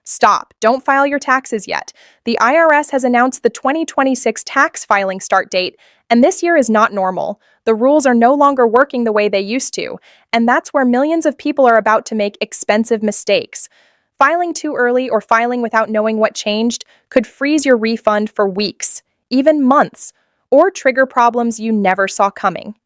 Stop. Don't file your taxes yet. The IRS has announced the 2026 tax filing start date, and this year is not normal. The rules are no longer working the way they used to, and that's where millions of people are about to make expensive mistakes. Filing too early or filing without knowing what changed could freeze your refund for weeks, even months, or trigger problems you never saw coming.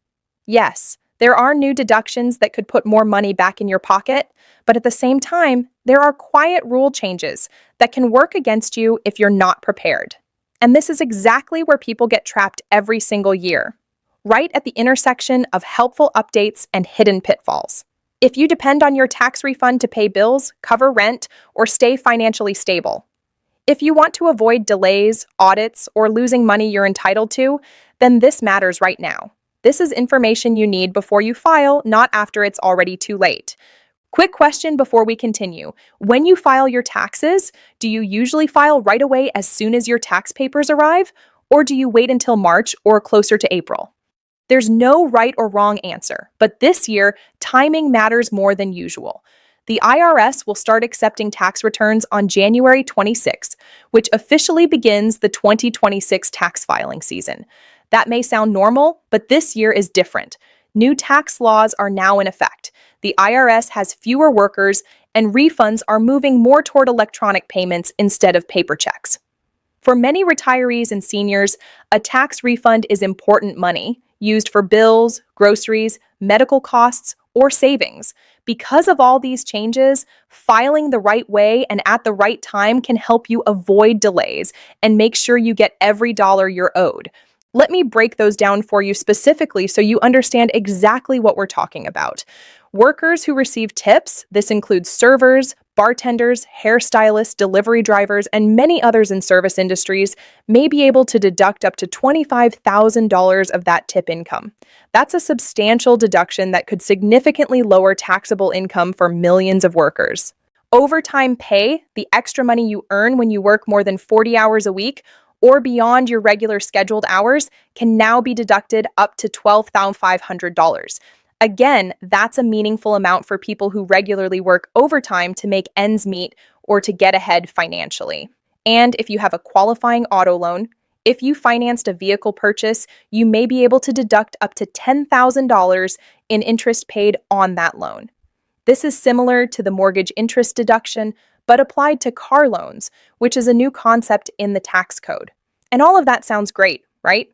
Yes, there are new deductions that could put more money back in your pocket, but at the same time, there are quiet rule changes that can work against you if you're not prepared. And this is exactly where people get trapped every single year, right at the intersection of helpful updates and hidden pitfalls. If you depend on your tax refund to pay bills, cover rent, or stay financially stable. If you want to avoid delays, audits, or losing money you're entitled to, then this matters right now. This is information you need before you file, not after it's already too late. Quick question before we continue. When you file your taxes, do you usually file right away as soon as your tax papers arrive, or do you wait until March or closer to April? There's no right or wrong answer, but this year, timing matters more than usual. The IRS will start accepting tax returns on January 26, which officially begins the 2026 tax filing season. That may sound normal, but this year is different. New tax laws are now in effect. The IRS has fewer workers, and refunds are moving more toward electronic payments instead of paper checks. For many retirees and seniors, a tax refund is important money used for bills, groceries, medical costs, or savings. Because of all these changes, filing the right way and at the right time can help you avoid delays and make sure you get every dollar you're owed. Let me break those down for you specifically so you understand exactly what we're talking about. Workers who receive tips, this includes servers, bartenders, hairstylists, delivery drivers, and many others in service industries, may be able to deduct up to $25,000 of that tip income. That's a substantial deduction that could significantly lower taxable income for millions of workers. Overtime pay, the extra money you earn when you work more than 40 hours a week, or beyond your regular scheduled hours, can now be deducted up to $12,500. Again, that's a meaningful amount for people who regularly work overtime to make ends meet or to get ahead financially. And if you have a qualifying auto loan, if you financed a vehicle purchase, you may be able to deduct up to $10,000 in interest paid on that loan. This is similar to the mortgage interest deduction, but applied to car loans, which is a new concept in the tax code. And all of that sounds great, right?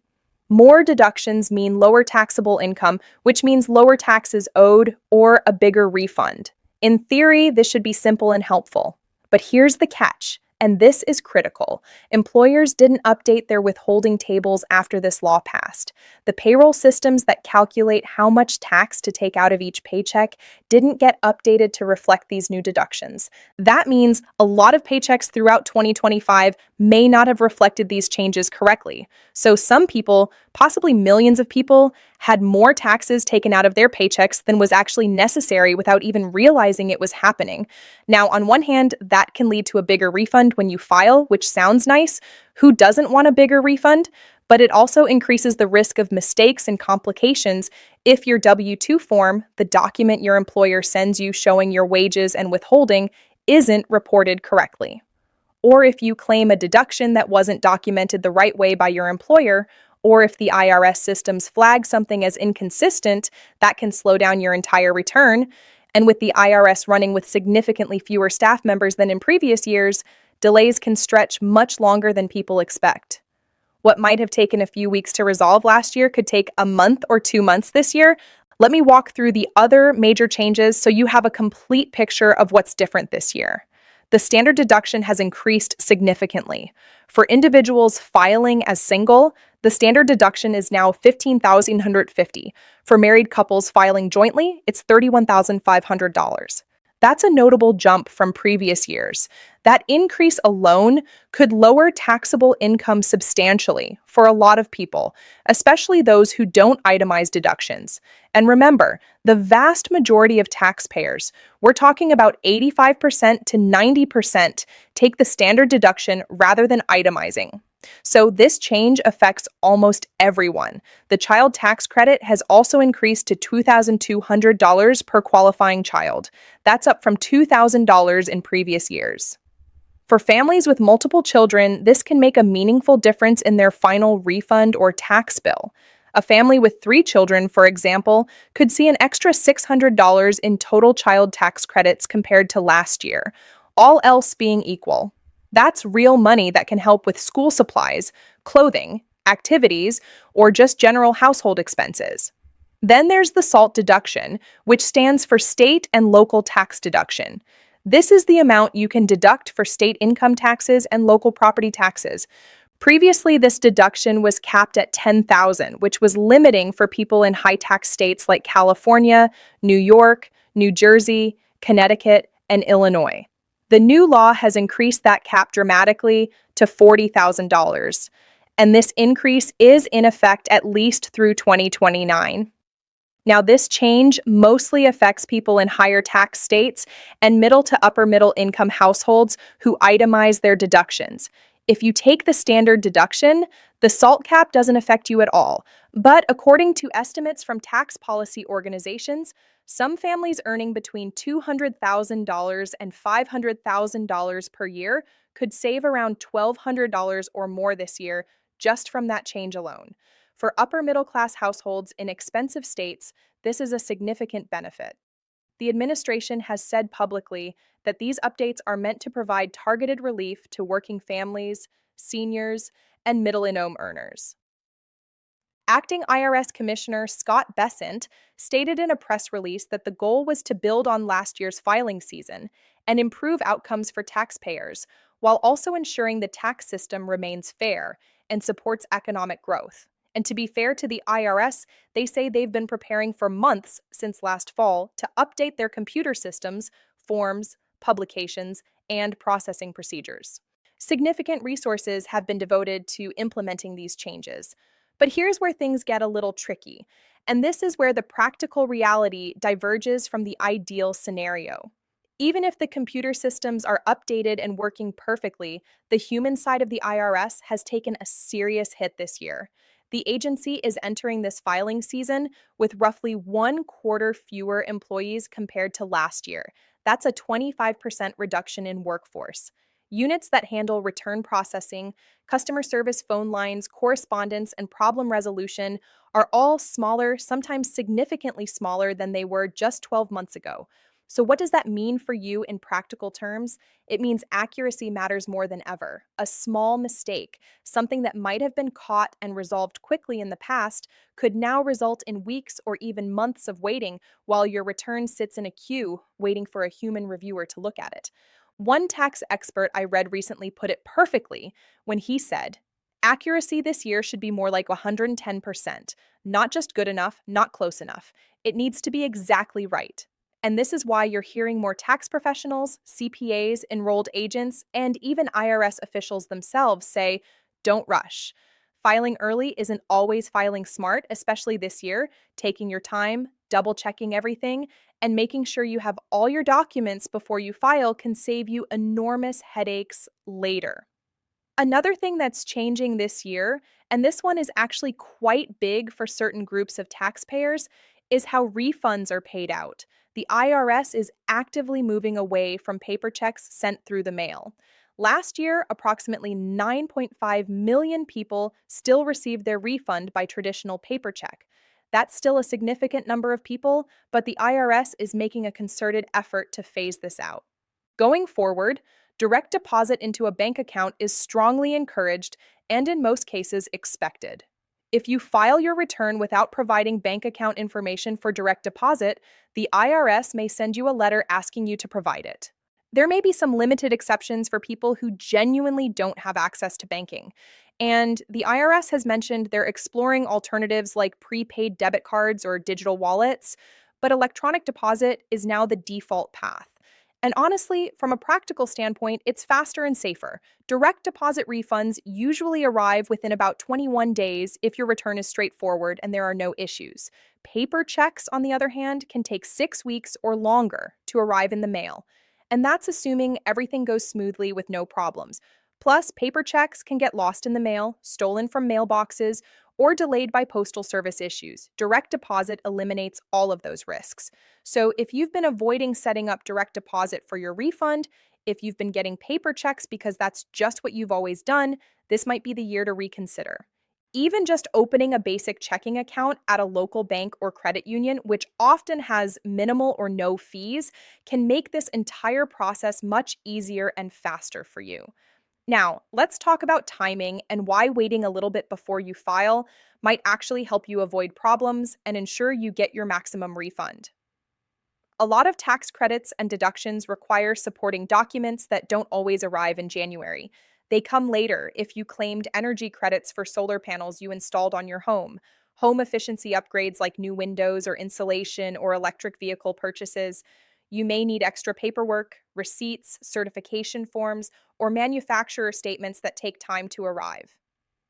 More deductions mean lower taxable income, which means lower taxes owed or a bigger refund. In theory, this should be simple and helpful. But here's the catch, and this is critical. Employers didn't update their withholding tables after this law passed. The payroll systems that calculate how much tax to take out of each paycheck didn't get updated to reflect these new deductions. That means a lot of paychecks throughout 2025 may not have reflected these changes correctly. So some people, possibly millions of people, had more taxes taken out of their paychecks than was actually necessary without even realizing it was happening. Now, on one hand, that can lead to a bigger refund when you file, which sounds nice. Who doesn't want a bigger refund? But it also increases the risk of mistakes and complications if your W-2 form, the document your employer sends you showing your wages and withholding, isn't reported correctly. Or if you claim a deduction that wasn't documented the right way by your employer, or if the IRS systems flag something as inconsistent, that can slow down your entire return. And with the IRS running with significantly fewer staff members than in previous years, delays can stretch much longer than people expect. What might have taken a few weeks to resolve last year could take a month or 2 months this year. Let me walk through the other major changes so you have a complete picture of what's different this year. The standard deduction has increased significantly. For individuals filing as single, the standard deduction is now $15,150. For married couples filing jointly, it's $31,500. That's a notable jump from previous years. That increase alone could lower taxable income substantially for a lot of people, especially those who don't itemize deductions. And remember, the vast majority of taxpayers, we're talking about 85% to 90%, take the standard deduction rather than itemizing. So this change affects almost everyone. The child tax credit has also increased to $2,200 per qualifying child. That's up from $2,000 in previous years. For families with multiple children, this can make a meaningful difference in their final refund or tax bill. A family with 3 children, for example, could see an extra $600 in total child tax credits compared to last year, all else being equal. That's real money that can help with school supplies, clothing, activities, or just general household expenses. Then there's the SALT deduction, which stands for state and local tax deduction. This is the amount you can deduct for state income taxes and local property taxes. Previously, this deduction was capped at 10,000, which was limiting for people in high tax states like California, New York, New Jersey, Connecticut, and Illinois. The new law has increased that cap dramatically to $40,000, and this increase is in effect at least through 2029. Now, this change mostly affects people in higher tax states and middle to upper middle income households who itemize their deductions. If you take the standard deduction, the SALT cap doesn't affect you at all. But according to estimates from tax policy organizations, some families earning between $200,000 and $500,000 per year could save around $1,200 or more this year just from that change alone. For upper middle class households in expensive states, this is a significant benefit. The administration has said publicly that these updates are meant to provide targeted relief to working families, seniors, and middle-income earners. Acting IRS Commissioner Scott Bessent stated in a press release that the goal was to build on last year's filing season and improve outcomes for taxpayers, while also ensuring the tax system remains fair and supports economic growth. And to be fair to the IRS, they say they've been preparing for months since last fall to update their computer systems, forms, publications, and processing procedures. Significant resources have been devoted to implementing these changes. But here's where things get a little tricky, and this is where the practical reality diverges from the ideal scenario. Even if the computer systems are updated and working perfectly, the human side of the IRS has taken a serious hit this year. The agency is entering this filing season with roughly 1/4 fewer employees compared to last year. That's a 25% reduction in workforce. Units that handle return processing, customer service phone lines, correspondence, and problem resolution are all smaller, sometimes significantly smaller than they were just 12 months ago. So, what does that mean for you in practical terms? It means accuracy matters more than ever. A small mistake, something that might have been caught and resolved quickly in the past, could now result in weeks or even months of waiting while your return sits in a queue waiting for a human reviewer to look at it. One tax expert I read recently put it perfectly when he said, accuracy this year should be more like 110%, not just good enough, not close enough. It needs to be exactly right. And this is why you're hearing more tax professionals, CPAs, enrolled agents, and even IRS officials themselves say, don't rush. Filing early isn't always filing smart, especially this year. Taking your time, double checking everything, and making sure you have all your documents before you file can save you enormous headaches later. Another thing that's changing this year, and this one is actually quite big for certain groups of taxpayers, is how refunds are paid out. The IRS is actively moving away from paper checks sent through the mail. Last year, approximately 9.5 million people still received their refund by traditional paper check. That's still a significant number of people, but the IRS is making a concerted effort to phase this out. Going forward, direct deposit into a bank account is strongly encouraged and in most cases expected. If you file your return without providing bank account information for direct deposit, the IRS may send you a letter asking you to provide it. There may be some limited exceptions for people who genuinely don't have access to banking. And the IRS has mentioned they're exploring alternatives like prepaid debit cards or digital wallets, but electronic deposit is now the default path. And honestly, from a practical standpoint, it's faster and safer. Direct deposit refunds usually arrive within about 21 days if your return is straightforward and there are no issues. Paper checks, on the other hand, can take 6 weeks or longer to arrive in the mail. And that's assuming everything goes smoothly with no problems. Plus, paper checks can get lost in the mail, stolen from mailboxes, or delayed by postal service issues. Direct deposit eliminates all of those risks. So if you've been avoiding setting up direct deposit for your refund, If you've been getting paper checks because that's just what you've always done, this might be the year to reconsider. Even just opening a basic checking account at a local bank or credit union, which often has minimal or no fees, can make this entire process much easier and faster for you. Now, let's talk about timing and why waiting a little bit before you file might actually help you avoid problems and ensure you get your maximum refund. A lot of tax credits and deductions require supporting documents that don't always arrive in January. They come later if you claimed energy credits for solar panels you installed on your home, home efficiency upgrades like new windows or insulation or electric vehicle purchases. You may need extra paperwork, receipts, certification forms, or manufacturer statements that take time to arrive.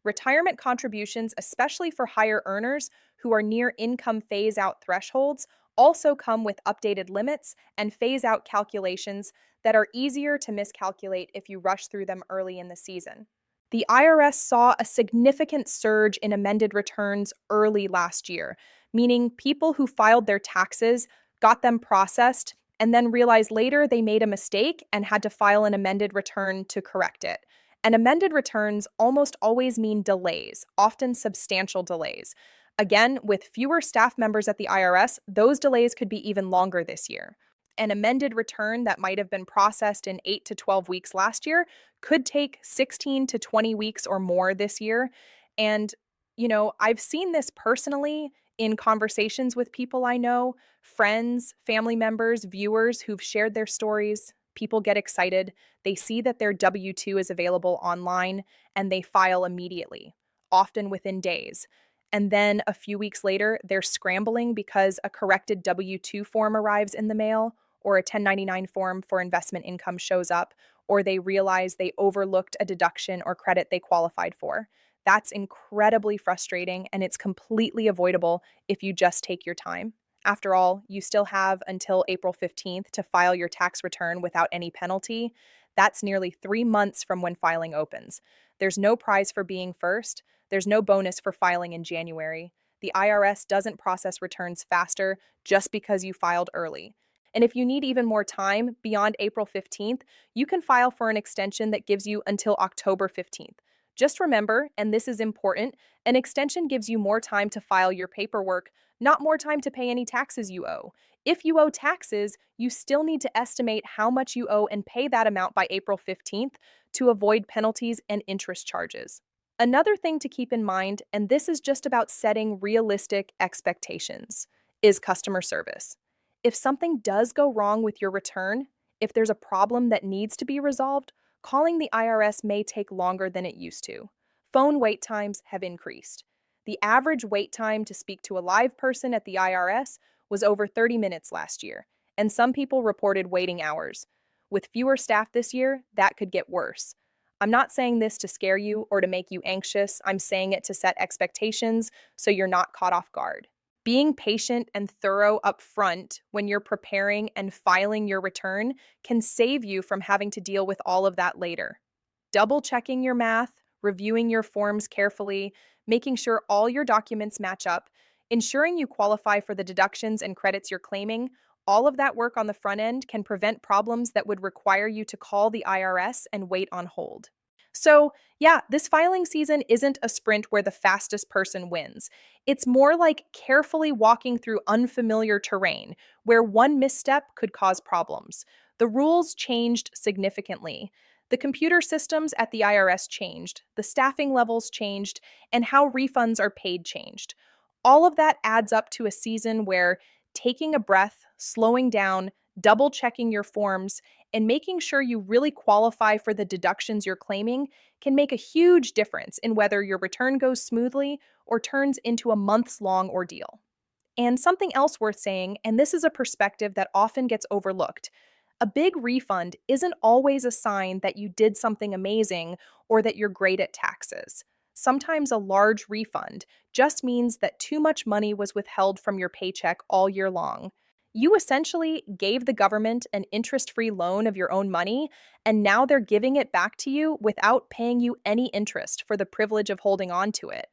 Retirement contributions, especially for higher earners who are near income phase out thresholds, also come with updated limits and phase out calculations that are easier to miscalculate if you rush through them early in the season. The IRS saw a significant surge in amended returns early last year, meaning people who filed their taxes got them processed and then realized later they made a mistake and had to file an amended return to correct it. And amended returns almost always mean delays, often substantial delays. Again, with fewer staff members at the IRS, those delays could be even longer this year. An amended return that might have been processed in 8 to 12 weeks last year could take 16 to 20 weeks or more this year. And, I've seen this personally in conversations with people I know, friends, family members, viewers who've shared their stories. People get excited. They see that their W 2 is available online and they file immediately, often within days. And then a few weeks later, they're scrambling because a corrected W 2 form arrives in the mail, or a 1099 form for investment income shows up, or they realize they overlooked a deduction or credit they qualified for. That's incredibly frustrating, and it's completely avoidable if you just take your time. After all, you still have until April 15th to file your tax return without any penalty. That's nearly 3 months from when filing opens. There's no prize for being first. There's no bonus for filing in January. The IRS doesn't process returns faster just because you filed early. And if you need even more time beyond April 15th, you can file for an extension that gives you until October 15th. Just remember, and this is important, an extension gives you more time to file your paperwork, not more time to pay any taxes you owe. If you owe taxes, you still need to estimate how much you owe and pay that amount by April 15th to avoid penalties and interest charges. Another thing to keep in mind, and this is just about setting realistic expectations, is customer service. If something does go wrong with your return, if there's a problem that needs to be resolved, calling the IRS may take longer than it used to. Phone wait times have increased. The average wait time to speak to a live person at the IRS was over 30 minutes last year, and some people reported waiting hours. With fewer staff this year, that could get worse. I'm not saying this to scare you or to make you anxious. I'm saying it to set expectations so you're not caught off guard. Being patient and thorough up front when you're preparing and filing your return can save you from having to deal with all of that later. Double checking your math, reviewing your forms carefully, making sure all your documents match up, ensuring you qualify for the deductions and credits you're claiming, all of that work on the front end can prevent problems that would require you to call the IRS and wait on hold. So, yeah, this filing season isn't a sprint where the fastest person wins. It's more like carefully walking through unfamiliar terrain where one misstep could cause problems. The rules changed significantly. The computer systems at the IRS changed, the staffing levels changed, and how refunds are paid changed. All of that adds up to a season where taking a breath, slowing down, double checking your forms, and making sure you really qualify for the deductions you're claiming can make a huge difference in whether your return goes smoothly or turns into a months long ordeal. And something else worth saying, and this is a perspective that often gets overlooked, a big refund isn't always a sign that you did something amazing or that you're great at taxes. Sometimes a large refund just means that too much money was withheld from your paycheck all year long. You essentially gave the government an interest-free loan of your own money, and now they're giving it back to you without paying you any interest for the privilege of holding on to it.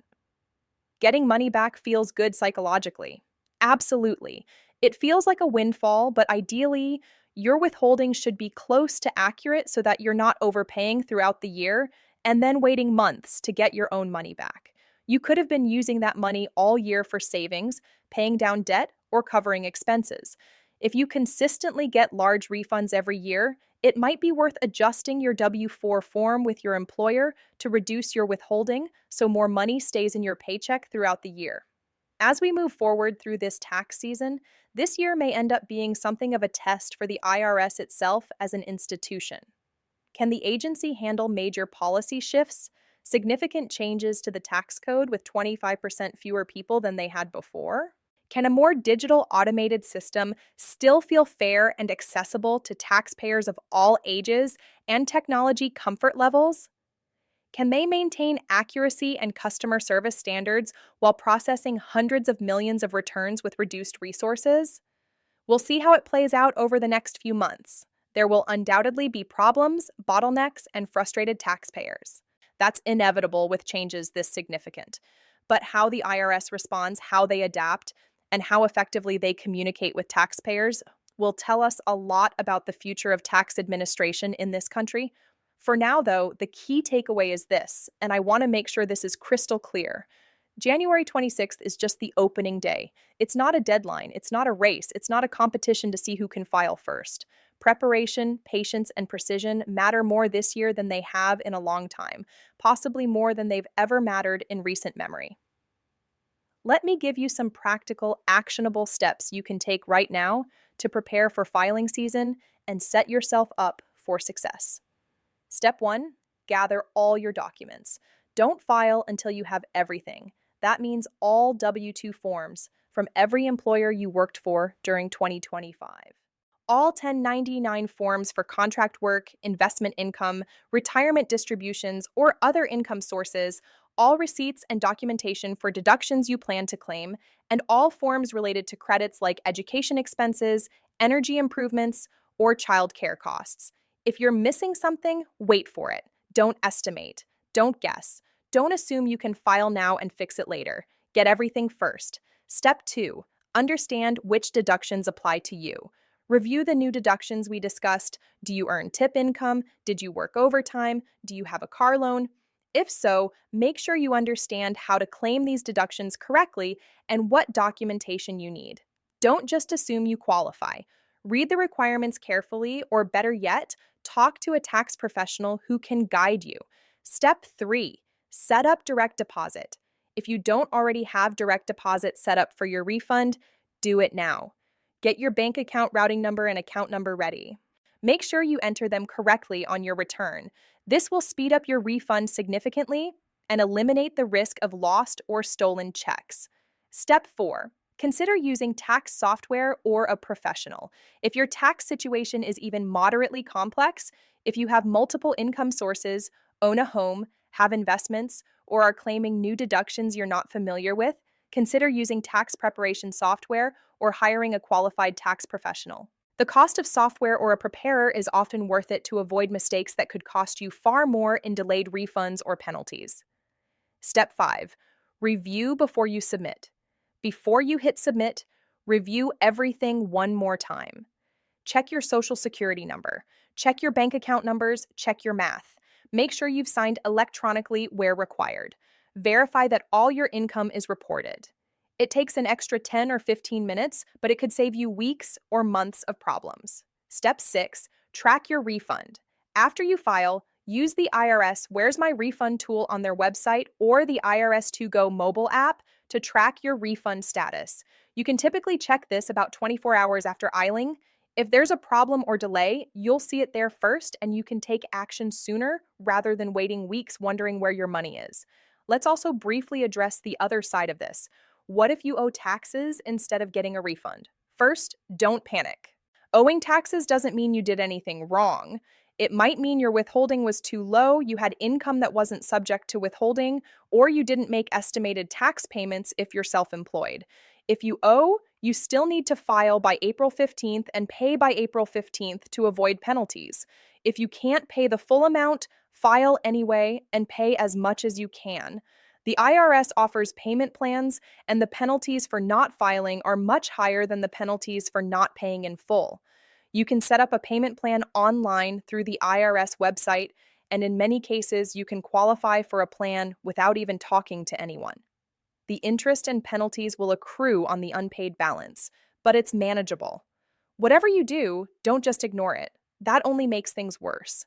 Getting money back feels good psychologically. Absolutely. It feels like a windfall, but ideally, Your withholding should be close to accurate so that you're not overpaying throughout the year and then waiting months to get your own money back. You could have been using that money all year for savings, paying down debt, or covering expenses. If you consistently get large refunds every year, it might be worth adjusting your W-4 form with your employer to reduce your withholding so more money stays in your paycheck throughout the year. As we move forward through this tax season, this year may end up being something of a test for the IRS itself as an institution. Can the agency handle major policy shifts, significant changes to the tax code with 25% fewer people than they had before? Can a more digital, automated system still feel fair and accessible to taxpayers of all ages and technology comfort levels? Can they maintain accuracy and customer service standards while processing hundreds of millions of returns with reduced resources? We'll see how it plays out over the next few months. There will undoubtedly be problems, bottlenecks, and frustrated taxpayers. That's inevitable with changes this significant. But how the IRS responds, how they adapt, and how effectively they communicate with taxpayers will tell us a lot about the future of tax administration in this country. For now, though, the key takeaway is this, and I want to make sure this is crystal clear. January 26th is just the opening day. It's not a deadline, it's not a race, it's not a competition to see who can file first. Preparation, patience, and precision matter more this year than they have in a long time, possibly more than they've ever mattered in recent memory. Let me give you some practical, actionable steps you can take right now to prepare for filing season and set yourself up for success. Step 1, gather all your documents. Don't file until you have everything. That means all W-2 forms from every employer you worked for during 2025. All 1099 forms for contract work, investment income, retirement distributions, or other income sources, all receipts and documentation for deductions you plan to claim, and all forms related to credits like education expenses, energy improvements, or child care costs. If you're missing something, wait for it. Don't estimate. Don't guess. Don't assume you can file now and fix it later. Get everything first. Step 2, understand which deductions apply to you. Review the new deductions we discussed. Do you earn tip income? Did you work overtime? Do you have a car loan? If so, make sure you understand how to claim these deductions correctly and what documentation you need. Don't just assume you qualify. Read the requirements carefully, or better yet, talk to a tax professional who can guide you. Step 3, set up direct deposit. If you don't already have direct deposit set up for your refund, do it now. Get your bank account routing number and account number ready. Make sure you enter them correctly on your return. This will speed up your refund significantly and eliminate the risk of lost or stolen checks. Step 4, consider using tax software or a professional. If your tax situation is even moderately complex, if you have multiple income sources, own a home, have investments, or are claiming new deductions you're not familiar with, consider using tax preparation software or hiring a qualified tax professional. The cost of software or a preparer is often worth it to avoid mistakes that could cost you far more in delayed refunds or penalties. Step 5, review before you submit. Before you hit submit, review everything one more time. Check your social security number, check your bank account numbers, check your math. Make sure you've signed electronically where required. Verify that all your income is reported. It takes an extra 10 or 15 minutes, but it could save you weeks or months of problems. Step 6, track your refund. After you file, use the IRS Where's My Refund tool on their website or the IRS To Go mobile app to track your refund status. You can typically check this about 24 hours after filing. If there's a problem or delay, you'll see it there first and you can take action sooner rather than waiting weeks wondering where your money is. Let's also briefly address the other side of this. What if you owe taxes instead of getting a refund? First, don't panic. Owing taxes doesn't mean you did anything wrong. It might mean your withholding was too low, you had income that wasn't subject to withholding, or you didn't make estimated tax payments if you're self-employed. If you owe, you still need to file by April 15th and pay by April 15th to avoid penalties. If you can't pay the full amount, file anyway and pay as much as you can. The IRS offers payment plans, and the penalties for not filing are much higher than the penalties for not paying in full. You can set up a payment plan online through the IRS website, and in many cases, you can qualify for a plan without even talking to anyone. The interest and penalties will accrue on the unpaid balance, but it's manageable. Whatever you do, don't just ignore it. That only makes things worse.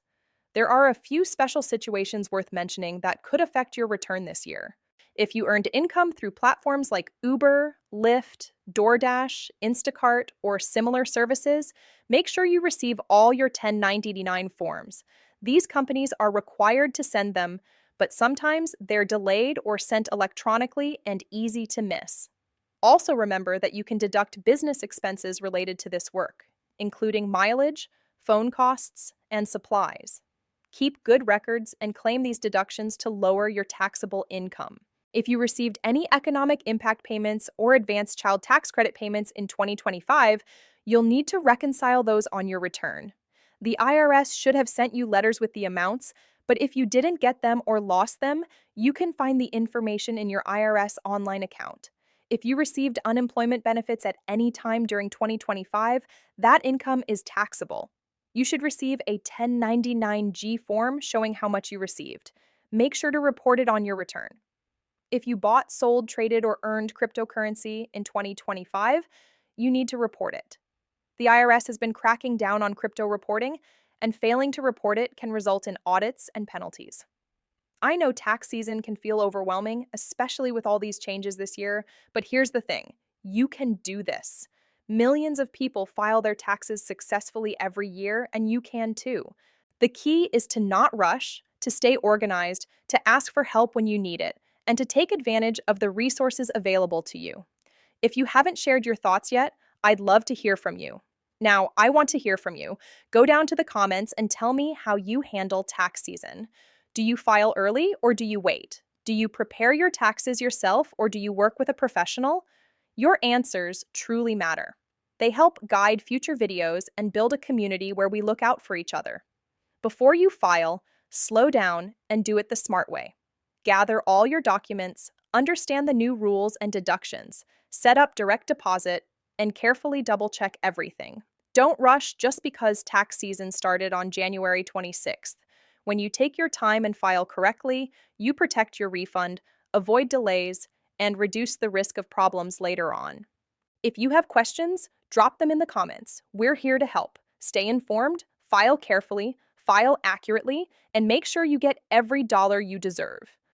There are a few special situations worth mentioning that could affect your return this year. If you earned income through platforms like Uber, Lyft, DoorDash, Instacart, or similar services, make sure you receive all your 1099 forms. These companies are required to send them, but sometimes they're delayed or sent electronically and easy to miss. Also, remember that you can deduct business expenses related to this work, including mileage, phone costs, and supplies. Keep good records and claim these deductions to lower your taxable income. If you received any economic impact payments or advanced child tax credit payments in 2025, you'll need to reconcile those on your return. The IRS should have sent you letters with the amounts, but if you didn't get them or lost them, you can find the information in your IRS online account. If you received unemployment benefits at any time during 2025, that income is taxable. You should receive a 1099-G form showing how much you received. Make sure to report it on your return. If you bought, sold, traded, or earned cryptocurrency in 2025, you need to report it. The IRS has been cracking down on crypto reporting, and failing to report it can result in audits and penalties. I know tax season can feel overwhelming, especially with all these changes this year, but here's the thing: you can do this. Millions of people file their taxes successfully every year, and you can too. The key is to not rush, to stay organized, to ask for help when you need it, and to take advantage of the resources available to you. If you haven't shared your thoughts yet, I'd love to hear from you. Now, I want to hear from you. Go down to the comments and tell me how you handle tax season. Do you file early or do you wait? Do you prepare your taxes yourself or do you work with a professional? Your answers truly matter. They help guide future videos and build a community where we look out for each other. Before you file, slow down and do it the smart way. Gather all your documents, understand the new rules and deductions, set up direct deposit, and carefully double-check everything. Don't rush just because tax season started on January 26th. When you take your time and file correctly, you protect your refund, avoid delays, and reduce the risk of problems later on. If you have questions, drop them in the comments. We're here to help. Stay informed, file carefully, file accurately, and make sure you get every dollar you deserve.